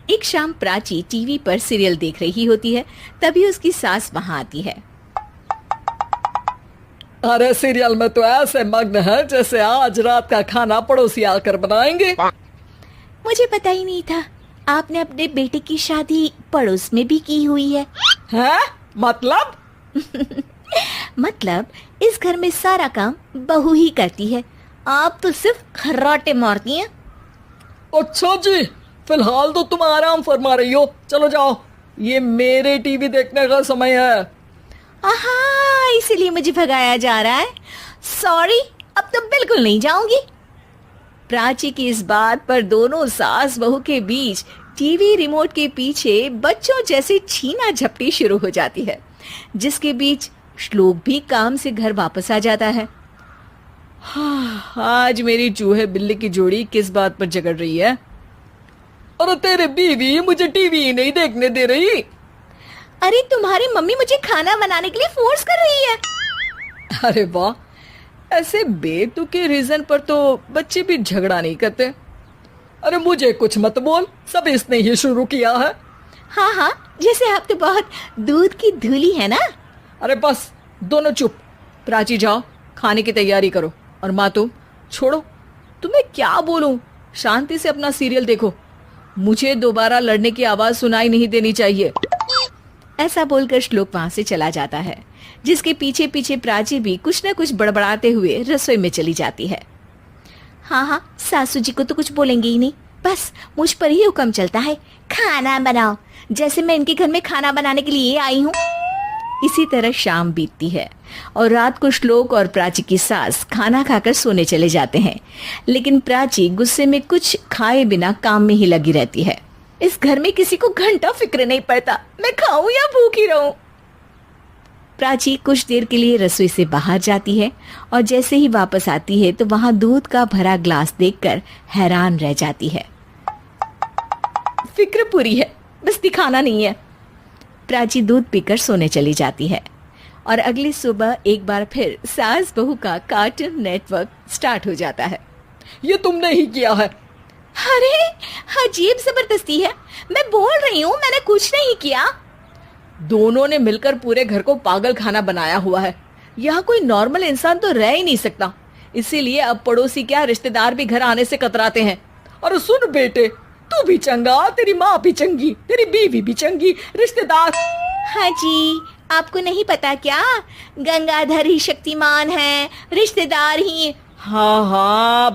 एक शाम प्राची टीवी पर सीरियल देख रही होती है। तभी उसकी सास वहां आती है। अरे सीरियल में तो ऐसे मग्न है जैसे आज रात का खाना पड़ोसी आकर बनाएंगे। मुझे पता ही नहीं था आपने अपने बेटे की शादी पड़ोस में भी की हुई है। हैं? मतलब? मतलब इस घर में सारा काम बहू ही करती है, आप तो सिर्फ खर्राटे मारती हैं। अच्छा जी, फिलहाल तो तुम आराम फरमा रही हो। चलो जाओ, ये मेरे टीवी देखने का समय है। आहा, इसीलिए मुझे भगाया जा रहा है। सॉरी, अब तो बिल्कुल नहीं जाऊंगी। प्राची की इस बात पर दोनों सास बहू के बीच टीवी रिमोट के पीछे बच्चों जैसे छीना झपटी शुरू हो जाती है, जिसके बीच श्लोक भी काम से घर वापस आ जाता है। हाँ, आज मेरी चूहे बिल्ली की जोड़ी किस बात पर झगड़ रही है? अरे तेरे बीवी मुझे टीवी ही नहीं देखने दे रही। अरे तुम्हारी मम्मी मुझे खाना बनाने के लिए फोर्स कर रही है। अरे वाह, ऐसे बेतुके रीजन पर तो बच्चे भी झगड़ा नहीं करते। अरे मुझे कुछ मत बोल, सब इसने ही शुरू किया है। हाँ हाँ, जैसे आप तो बहुत दूध की धूली है ना। अरे बस, दोनों चुप। प्राची जाओ, खाने की तैयारी करो। और माँ तुम छोड़ो, तुम्हें क्या बोलूं, शांति से अपना सीरियल देखो। मुझे दोबारा लड़ने की आवाज सुनाई नहीं देनी चाहिए। ऐसा बोलकर श्लोक वहां से चला जाता है, जिसके पीछे पीछे प्राची भी कुछ न कुछ बड़बड़ाते हुए रसोई में चली जाती है। हाँ हाँ, सासू जी को तो कुछ बोलेंगे ही नहीं, बस मुझ पर ही हुक्म चलता है, खाना बनाओ, जैसे मैं इनके घर में खाना बनाने के लिए आई हूँ। इसी तरह शाम बीतती है और रात को श्लोक और प्राची की सास खाना खाकर सोने चले जाते हैं, लेकिन प्राची गुस्से में कुछ खाए बिना काम में ही लगी रहती है। इस घर में किसी को घंटा फिक्र नहीं पड़ता, मैं खाऊं या भूखी रहूं। प्राची कुछ देर के लिए रसोई से बाहर जाती है और जैसे ही वापस आती है तो वहां दूध का भरा ग्लास देखकर हैरान रह जाती है। फिक्र पूरी है, बस दिखाना नहीं है। प्राची दूध पीकर सोने चली जाती है और अगली सुबह एक बार फिर सास बहू का कार्टून नेटवर्क स्टार्ट हो जाता है। ये तुमने ही किया है। अरे अजीब जबरदस्ती है, मैं बोल रही हूँ मैंने कुछ नहीं किया। दोनों ने मिलकर पूरे घर को पागल खाना बनाया हुआ है। यहाँ कोई नॉर्मल इंसान तो रह ही नहीं सकता, इसीलिए अब पड़ोसी क्या रिश्तेदार भी घर आने से कतराते हैं। और सुन बेटे, तू भी चंगा, तेरी माँ भी चंगी, तेरी बीवी भी चंगी, रिश्तेदार। हाँ जी, आपको नहीं पता क्या, गंगाधर ही शक्तिमान है, रिश्तेदार ही। हाँ हाँ,